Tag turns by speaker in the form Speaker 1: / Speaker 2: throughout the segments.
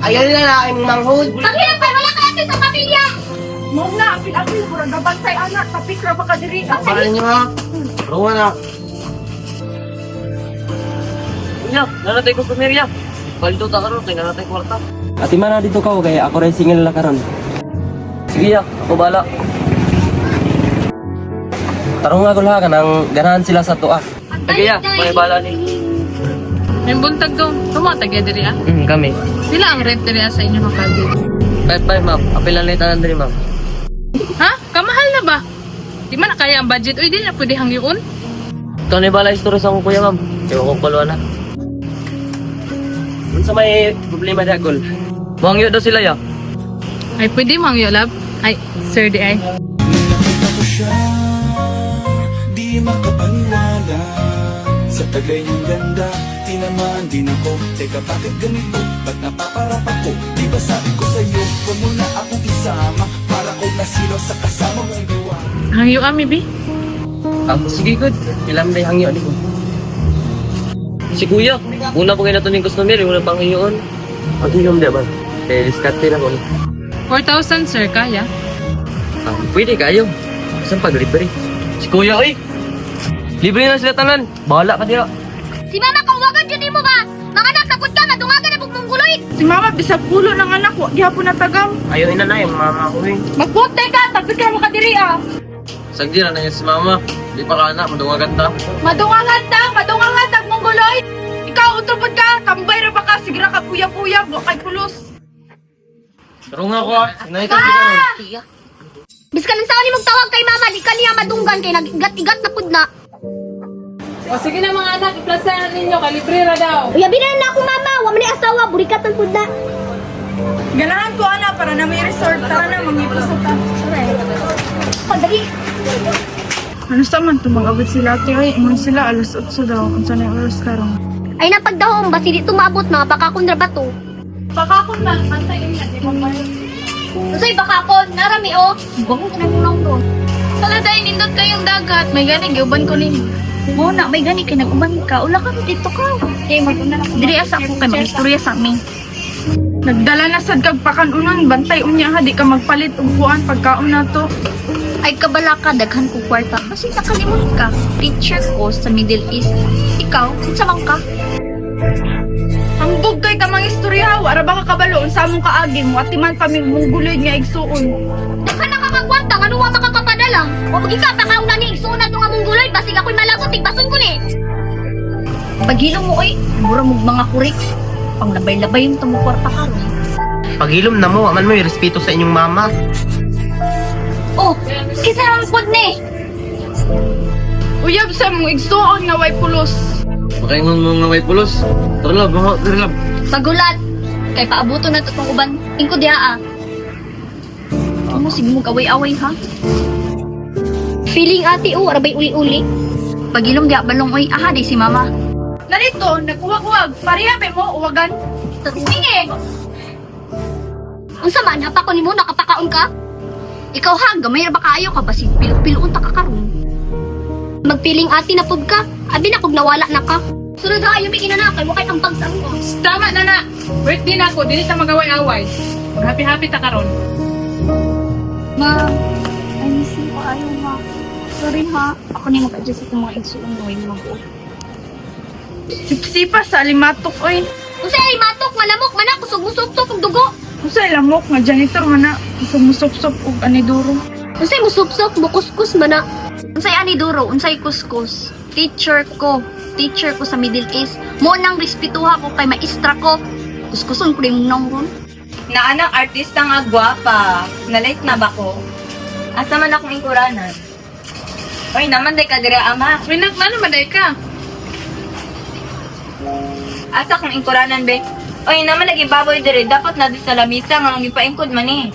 Speaker 1: Ayaw na lang ang manghod.
Speaker 2: Paghirap ka, wala ka sa pamilya!
Speaker 3: Mo na, apil-apil, murag nabantay anak, tapik ra ba ka diri?
Speaker 1: Paano nyo ha? Ruwa na.
Speaker 4: Ya, nanatay ko sa Mirya. Baldo ta karon kay nanatay kwarta.
Speaker 5: Ati mana dito ka kay ako rin single na karon.
Speaker 4: Sige ya, ako bala.
Speaker 5: Tarong nga gula ka nang ganahan sila sa tuwa.
Speaker 4: Sige ya, may bala ni.
Speaker 3: May buntag daw, tumatag ya diri ah.
Speaker 4: Kami.
Speaker 3: Pila ang rent diri sa inyo makadi?
Speaker 4: 5-5 ma'am. Apilan lang tanan diri ma'am.
Speaker 3: Ha? Kamahal na ba? Di man na kaya ang budget, uy di na pwede hangyoon.
Speaker 4: Ito ni bala istorya sa akong kuya ma'am. Ewan ko palwa na. Unsa may problema di agol? Buhangyo daw sila ya.
Speaker 3: Ay pwede mangyo lab? Ay, sir di ay.
Speaker 6: Nakita ko siya, di makapaniwala. Sa tagay niyang ganda, tinamaan din ako. Teka, bakit ganito? Ba't napaparap ako? Di ba sabi ko sa'yo, huwag mo na akong isama. Para ko nasilaw sa kasama mong gawa.
Speaker 3: Hangyo ami bi?
Speaker 4: Sige good. Ilam day hangyo ni ko. Si kuya, una po kayo natuning customer, una pang hiyoon. Ang hinom di ba? Kaya diskarte na ko.
Speaker 3: 4,000 sir, kaya?
Speaker 4: Pwede kayo. Saan pag-libre? Si kuya, oy! Libre na sila tanan. Bahala ka dira.
Speaker 2: Si mama kawagan yun mo ba? Mga anak, takot ka, madungagan na bugmungguloy!
Speaker 3: Si mama, bisag pulo ng anak, wag gihapon na tagam.
Speaker 4: Ayaw na yung mama ko eh.
Speaker 3: Magpunte ka, tapos ka makadiri ah.
Speaker 4: Sagdira na yan si mama. Di pa ka na, madungagan ta.
Speaker 3: Madungangan, tagmungguloy! Ikaw, utropod ka, tambay ra ba ka, sigira ka puya-puya, buwak kay pulos.
Speaker 4: Pero nga ko ah. Sinayta kita nun.
Speaker 2: Bis ka nang saan mong tawag kay mama, di ka niya madunggan kay nagigat-igat na pudna.
Speaker 3: O sige na mga anak, iplasahan ninyo, kalibre ra daw.
Speaker 2: Uy, binan na ako mama, wa man ni asawa, burikat ng pudna.
Speaker 3: Ganahan ko ana, para na may resort, tara na, mangipusok ta.
Speaker 2: Pagdali.
Speaker 3: Ano sa man, tumag-abot sila ate, ay, ingon sila, alas 8 daw, kung saan yung oras karong.
Speaker 2: Ay napagdahom, basi di tumabot mga pakakon ra ba to?
Speaker 3: Pakakon na, antayin na, di ba ba?
Speaker 2: Usay bakakon, narami o. Bangon ka na muna ko.
Speaker 3: Wala dahil nindot kayong dagat, may ganing, giuban ko ninyo.
Speaker 2: Muna, may gani kay nag-uban ka. Ula ka dito ka. Okay, maguna na. Diri asa ako kay mag-istorya sa amin.
Speaker 3: Nagdala na sad kag pakanunan, bantay unya ha, di ka magpalit og kuan pagkaon na to.
Speaker 2: Ay kabala ka, daghan ko kwarta. Kasi nakalimot ka. Teacher ko sa Middle East. Ikaw, unsa man ka?
Speaker 3: Hambog kay ka mga istorya, wara ba ka kabalo unsa among kaagi mo at timan pa mi mungguloy nga igsuon.
Speaker 2: Daghan na ka kagwanta, ano wa makakapadala? O pag ikaw, pakauna ni igsuon na itong among guloy, basig ako'y malagot, tigbason ko ni. Paghilom mo, oy. Mura mo mga kurik. Pang labay-labay yung itong kwarta ka.
Speaker 1: Paghilom na mo, aman mo yung respeto sa inyong mama.
Speaker 2: Oh, kisa ang pod ni.
Speaker 3: Uyab sa mong igsuon nga way pulos.
Speaker 4: Makaingon mo nga may pulos. Tara lab, tara lab.
Speaker 2: Pagulat. Kay paabuto na ito itong uban. Ingko diha ah. Ano, sige mo away-away ha? Feeling ate o, arabay uli-uli. Pagilom diha balong oy, aha di si mama.
Speaker 3: Narito, nagkuwag-kuwag. Pariyabe mo, uwagan.
Speaker 2: Sige! Unsa man, hapa ko ni mo, nakapakaon ka? Ikaw ha, gamay ra ba kaayo ka ba si pilo-piloon ta ka karon? Magpiling ati na pud ka, abi na kog nawala na ka. Sunod ha, yung na kay mo kay tambag sa ako.
Speaker 3: Tama na na. Birthday na ako, dili ta magaway-away. Happy-happy ta karon.
Speaker 2: Ma, I miss you kaayo ha. Sorry ha, ako ni mag-adjust sa mga igsuon mo yung mag-o.
Speaker 3: Sipsipa sa alimatok, oy.
Speaker 2: Unsay ay matok, malamok, manak, kusog-musok-sok og dugo.
Speaker 3: Unsay lamok nga janitor man na. Sumusop-sop og aniduro.
Speaker 2: Unsay musupsok, mukuskus mana. Unsay ani duro, unsay kuskus. Teacher ko sa Middle East. Mo nang respetuha ko kay maestra ko. Kuskuson ko rin nang ron.
Speaker 7: Na anang artista nga gwapa. Na-late na ba ko?
Speaker 2: Asa man akong ingkuranan? Oy, naman day ka dire ama.
Speaker 3: Uy, nagmano maday ka?
Speaker 2: Asa akong ingkuranan be? Oy, naman lagi baboy dire. Dapat na di sa lamisa nga ang ipaingkod man eh.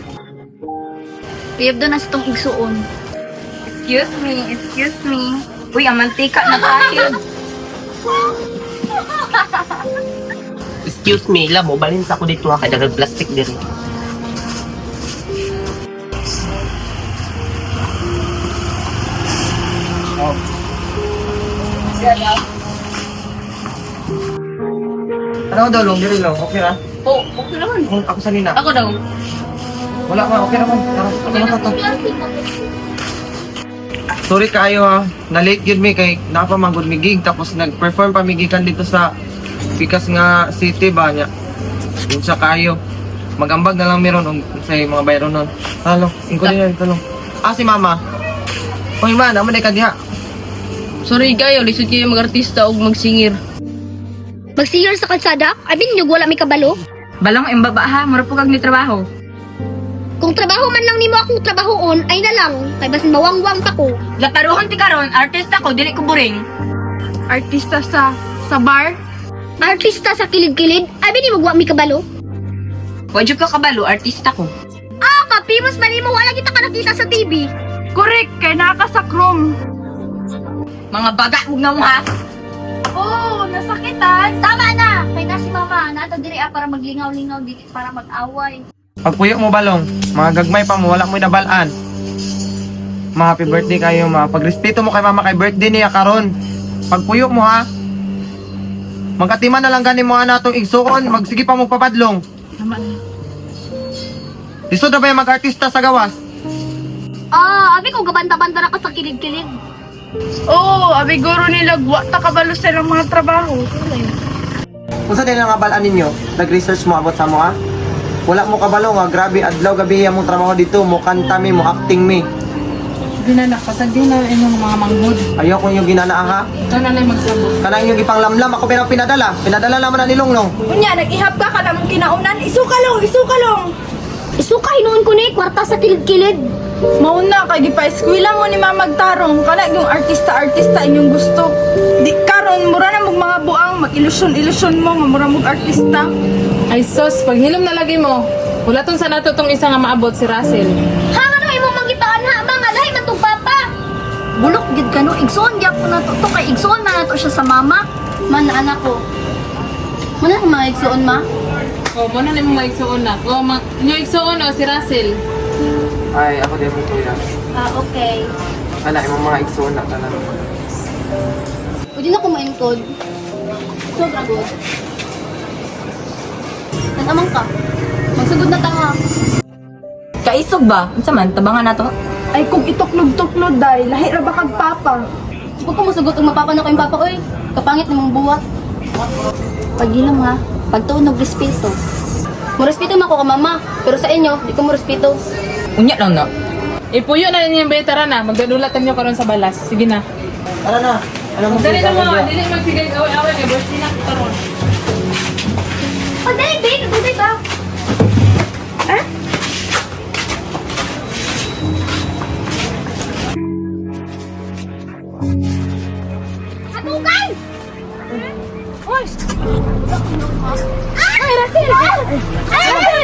Speaker 2: Piyab doon na sa tong igsuon. Excuse me. Uy, ang mantika na kahit.
Speaker 1: Excuse me, lamo, balhin sa ako dito ha, kay dagang plastic diri. Ano daw, long diri lang, okay ra?
Speaker 2: Oh, okay naman.
Speaker 1: Ako sa nina.
Speaker 2: Ako daw.
Speaker 1: Wala ka, okay naman. Tara, to. Sorry kayo ha, na-late yun mi kay napamangod mi gig tapos nag-perform pa mi gikan dito sa Pikas nga city ba niya. Yun siya kayo. Magambag na lang meron sa mga bayron nun. Halo, ingko din yan, talong. Ah, si mama. Oy ma, naman ay kadiha.
Speaker 3: Sorry kayo, lisod kayo mag-artista o magsingir.
Speaker 2: Magsingir sa kalsada? Abin nyo, wala may kabalo?
Speaker 3: Balang imbaba ha, mura po kag ni trabaho.
Speaker 2: Kung trabaho man lang nimo akong trabahoon, ay na lang. Kay basin mawangwang pa ko.
Speaker 3: Lakaruhon ti karon, artista ko, dili ko buring. Artista sa bar?
Speaker 2: Artista sa kilid-kilid? Abin ni magwa may kabalo?
Speaker 3: Wadyo ka kabalo, artista ko.
Speaker 2: Ah, kapimos ba nimo? Wala kita ka nakita sa TV.
Speaker 3: Correct, kay naka sa Chrome. Mga baga, huwag na mo ha.
Speaker 2: Oh, nasakitan? Tama na! Kay na si mama, nato diri para maglingaw-lingaw, dili para mag-away.
Speaker 1: Pagpuyo mo balong, mga gagmay pa mo, wala mo nabalaan. Ma, happy birthday kayo ma. Pagrespeto mo kay mama kay birthday niya karon. Pagpuyo mo ha. Magkatiman na lang gani mo ana tong igsuon, magsige pa mo papadlong. Lisod na ba yung mag-artista sa gawas?
Speaker 2: Ah, abi ko gabanda-banda na ka sa kilid-kilid.
Speaker 3: Oo, abi guro nila, ta kabalo sa ilang mga trabaho.
Speaker 1: Kung saan din ang abalaan ninyo, nag-research mo abot sa mo ha? Wala mo kabalo nga, grabe, adlaw gabi mong trabaho dito, mo kanta mi, mo acting mi.
Speaker 3: Ginanak, pasagdi na inyong mga manghod.
Speaker 1: Ayaw ko yung ginanaa ha.
Speaker 3: Ito na lang magsabot.
Speaker 1: Kanang yung ipanglamlam, ako pinadala. Pinadala naman na nilong no.
Speaker 3: Kunya, nag-ihap ka ka namang kinaunan. Isukalong!
Speaker 2: Isuka hinuon ko ni kwarta sa kilid-kilid.
Speaker 3: Mauna, kay gipa-eskwila mo ni mamagtarong. Kana yung artista inyong gusto. Di karon mura na mong mga buang, mag-ilusyon mo, mamura mong artista.
Speaker 7: Ay sos, pag hilom na lagi mo, wala tong sa nato tong isa nga maabot si Russell.
Speaker 2: Ha, ano imong mangitaan ha, mga lahi man tong papa. Bulok gid kano, igsoon gyud ko na to kay igsoon man nato siya sa mama. Man anak ko. Muna ko mga igsoon ma.
Speaker 7: O, mo na mo maigsuon na. O, nyo igsuon o si Russell.
Speaker 1: Ay, ako din po kuya.
Speaker 2: Ah, okay.
Speaker 1: Wala, yung mga igsoon na talaga.
Speaker 2: Pwede na ko maingkod. Sobra good. Nanamang ka. Magsugod na tanga.
Speaker 3: Kaisog ba? Unsa man, tabangan na to? Ay, kung ituklog-tuklog dahil, lahi ra ba kag papa?
Speaker 2: Huwag ko masugot kung mapapano ko yung papa, oy. Kapangit namang buwat. Pagilom ha. Pagtuon ng respeto. Murespeto man ko ka mama, pero sa inyo, di ko murespeto.
Speaker 3: Unya lang na.
Speaker 7: Ipuyo na ninyo yung betara na. Magdadulatan nyo karon sa balas. Sige na.
Speaker 1: Tara na. Alam mo,
Speaker 7: Dali na mo.
Speaker 1: kuya.
Speaker 7: Dili magsigay away-away. Kay birthday na karon.
Speaker 2: Oh, dali, babe. Nagusay ba? Ha? Hatukan! Ay, Russell! Ay!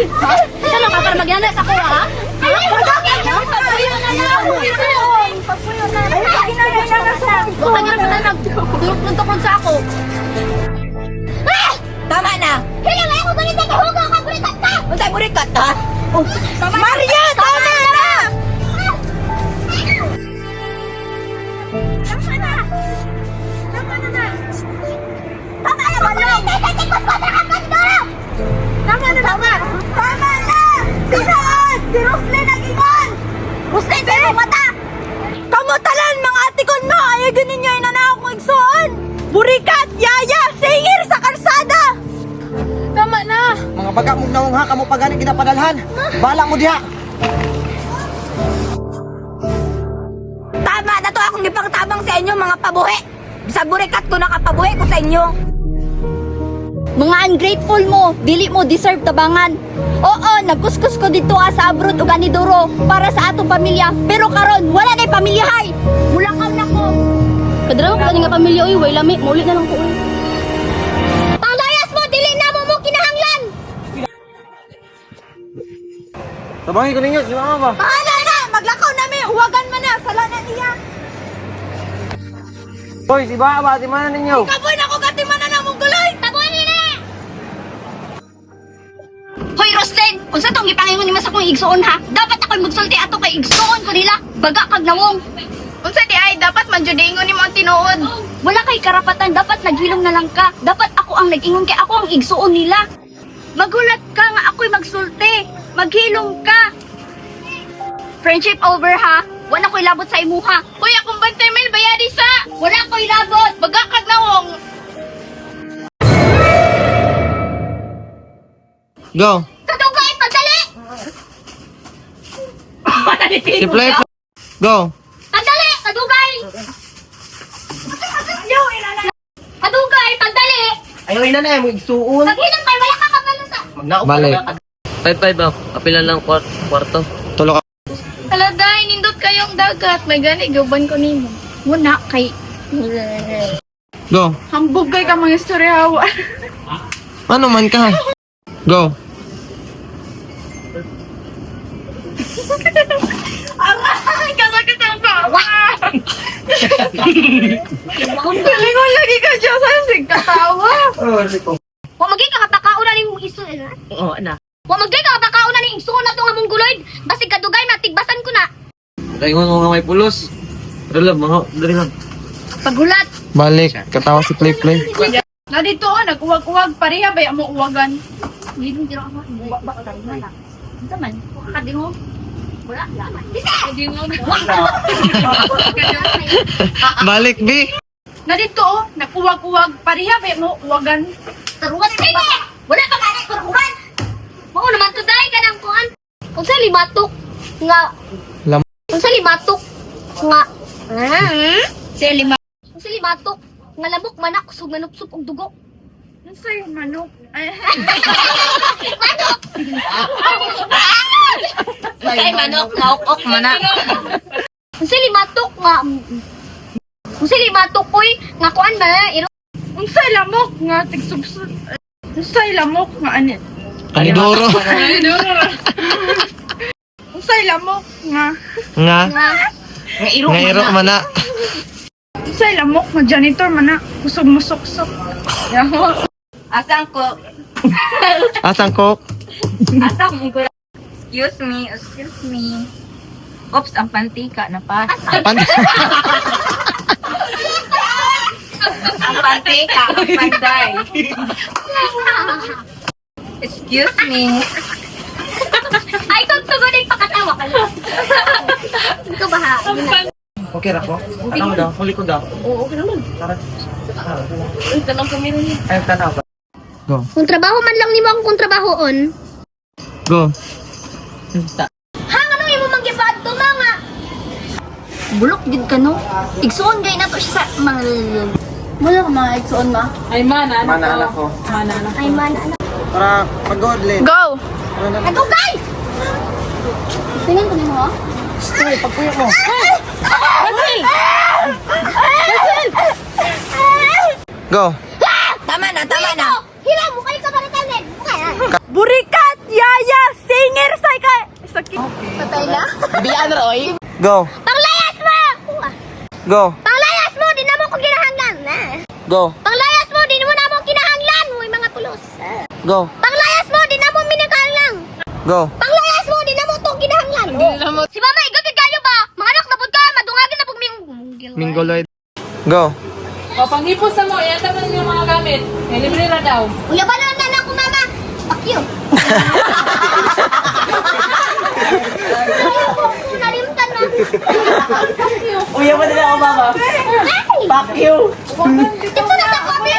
Speaker 2: Saan ka para magyanas ako, ha? Ay! Pagpuyo na lang! Pagpuyo na lang! Ay, ginanay na nasa! Huwag ka na nagtulog sa ako!
Speaker 3: Tama na!
Speaker 2: Hilang ay ako ganito ka hugo ka burikat ka!
Speaker 3: Unsay burikat ha? Maria, tama na!
Speaker 2: Tama na! Tama na na! Tama na! Tama na! Tama na! Tama na! Tinood! Si Roslyn nag-ingon! Roslyn, sa iyong mata!
Speaker 3: Kamutalan mga atikon mo! Ayaw ganin nyo inanaw kong igsoon! Burikat, yaya, singir sa kalsada! Tama na!
Speaker 1: Mga baga mo naong ha, kamo pagani kinapadalhan. Bala mo diha.
Speaker 3: Tama na to akong ipangtabang sa inyo mga pabuhi! Bisag burikat ko nakapabuhi ko sa inyo!
Speaker 2: Mga ungrateful mo, dili mo deserve tabangan. Oo, nagkuskus ko dito sa abroad ug ani duro para sa atong pamilya, pero karon wala nay pamilya hay. Mulakaw na ko. Kadraw ka nga pamilya oy, way lami, maulit na lang ko. Panglayas mo, dili na mo kinahanglan.
Speaker 1: Tabangin ko ninyo, si mama ba?
Speaker 3: Paano na? Maglakaw na mi. Uwagan man na. Sala na niya.
Speaker 1: Hoy, si Baba, di mana ninyo?
Speaker 3: Kaboy na ko katimanan na mong gulay.
Speaker 2: Taboy ni. Hoy Roslyn, unsa tong gipangingon nimo sa akong igsuon ha? Dapat ako'y magsulti ato kay igsuon ko nila. Baga kag nawong.
Speaker 3: Unsa di ay dapat man jud ingon nimo ang tinuod.
Speaker 2: Wala kay karapatan, dapat naghilom na lang ka. Dapat ako ang nag-ingon kay ako ang igsuon nila. Magulat ka nga ako'y magsulti. Maghilom ka. Friendship over ha. Wala ko'y labot sa imuha.
Speaker 3: Uy, akong bantay may bayadi sa.
Speaker 2: Wala ko'y labot.
Speaker 3: Baga kag nawong.
Speaker 1: Go.
Speaker 2: Kadugay, padali.
Speaker 1: Si Play. Go.
Speaker 2: Padali, kadugay. Kadugay, padali.
Speaker 1: Ayaw na na, mag-isuon.
Speaker 2: Maghilom kay wala ka kabalo sa.
Speaker 1: Balik.
Speaker 4: 5-5 ba? Kapilan lang kwarto.
Speaker 1: Tulo ka.
Speaker 3: Taladay, nindot kayong dagat. May gani, gaban ko nimo.
Speaker 2: Muna kay...
Speaker 1: Go.
Speaker 3: Hambog kay ka mga istoryawa.
Speaker 1: Ano man ka? Go.
Speaker 3: Aray, kasakit ang bawa.
Speaker 2: Wala
Speaker 3: Galingon lagi ka dyan sa sig katawa.
Speaker 2: magay ka kapakauna ni mong iso.
Speaker 4: Oo, na.
Speaker 2: Wa magay ka kapakauna ni iso na to nga mong guloy. Basig kadugay matigbasan ko na.
Speaker 4: Kaingon ko nga may pulos. Pero lang, mga, dari lang.
Speaker 2: Pagulat.
Speaker 1: Balik. Katawa si Play.
Speaker 3: Na dito, nag-uwag-uwag. Pareha ba mo uwagan?
Speaker 2: Hindi dira ako. Wa ba ka na. Unsa man? Kadi mo. Wala laman.
Speaker 3: Hindi mo.
Speaker 1: Balik, B.
Speaker 3: Na dito, nag-uwag-uwag. Pareha ba mo uwagan?
Speaker 2: Taruan ka. Wala pa kanay kuruban. Mao naman to dai ka nang kuan. Unsa limatok nga
Speaker 1: Lam-
Speaker 2: Unsa limatok nga Unsa limatok nga lamok manak kusog manupsop og dugo.
Speaker 3: Unsa yung manok? Ay,
Speaker 2: Kay manok laok manak. Unsa limatok nga Unsa limatok koy nga kuan ba iro
Speaker 3: unsay lamok nga tigsubsud. Unsay lamok nga ani?
Speaker 1: Anidoro.
Speaker 3: Unsay lamok nga?
Speaker 1: Nga.
Speaker 2: nga
Speaker 1: Nga iro man na.
Speaker 3: Unsay lamok nga janitor man na kusog mo sok-sok.
Speaker 8: Asang ko,
Speaker 1: Asang coke?
Speaker 8: asang ko. Excuse me. Oops, ang pantika na pa. Ang pantika, ang panday. Excuse me.
Speaker 2: Ay kung tugunin pakatawa ka lang. Ito ba ha?
Speaker 1: Okay ra ko? Ano daw? Huli ko daw.
Speaker 2: Oo, okay naman.
Speaker 1: Tara.
Speaker 2: Tanong kami rin.
Speaker 1: Ayaw tanaw ba? Go.
Speaker 2: Kung trabaho man lang nimo akong trabahoon.
Speaker 1: Go.
Speaker 2: Hang ano imo manggibad to mga? Bulok gid ka no. Igsuon gay na to siya sa mga wala ka mga igsuon ma.
Speaker 7: Ay, mana, anak
Speaker 1: Mana anak ko.
Speaker 7: Mana, anak.
Speaker 2: Ay man ano.
Speaker 1: Para pag-godlin.
Speaker 3: Go!
Speaker 2: Adugay! Tingnan ko nimo ha.
Speaker 1: Stay, pagpuyo mo. Go.
Speaker 8: Tama na, tama na.
Speaker 2: Hila mo kayo sa baratanet.
Speaker 3: Burikat! Yaya! Singer! Sakay! Sakit.
Speaker 2: Patay na.
Speaker 1: Go.
Speaker 2: Panglayas mo!
Speaker 1: Go.
Speaker 2: Panglayas mo! Di na mo ko kinahanglan.
Speaker 1: Go.
Speaker 2: Panglayas mo! Di mo na mo kinahanglan. Uy mga pulos.
Speaker 1: Go.
Speaker 2: Panglayas mo! Di na mo minakalang.
Speaker 1: Go.
Speaker 2: Panglayas mo! Di na mo to kinahanglan. Si mama, igagid kayo ba? Mga anak na ka. Madungagin na pag
Speaker 1: Mingoloid. Go.
Speaker 7: O, panghipos na mo, iyan naman yung mga gamit. May libre na daw.
Speaker 2: Uya ba naman na ako mama? Fuck you. Nalimtan na.
Speaker 8: Uya mo nila ako, mama.
Speaker 2: Fuck you. Ito na sa kopi.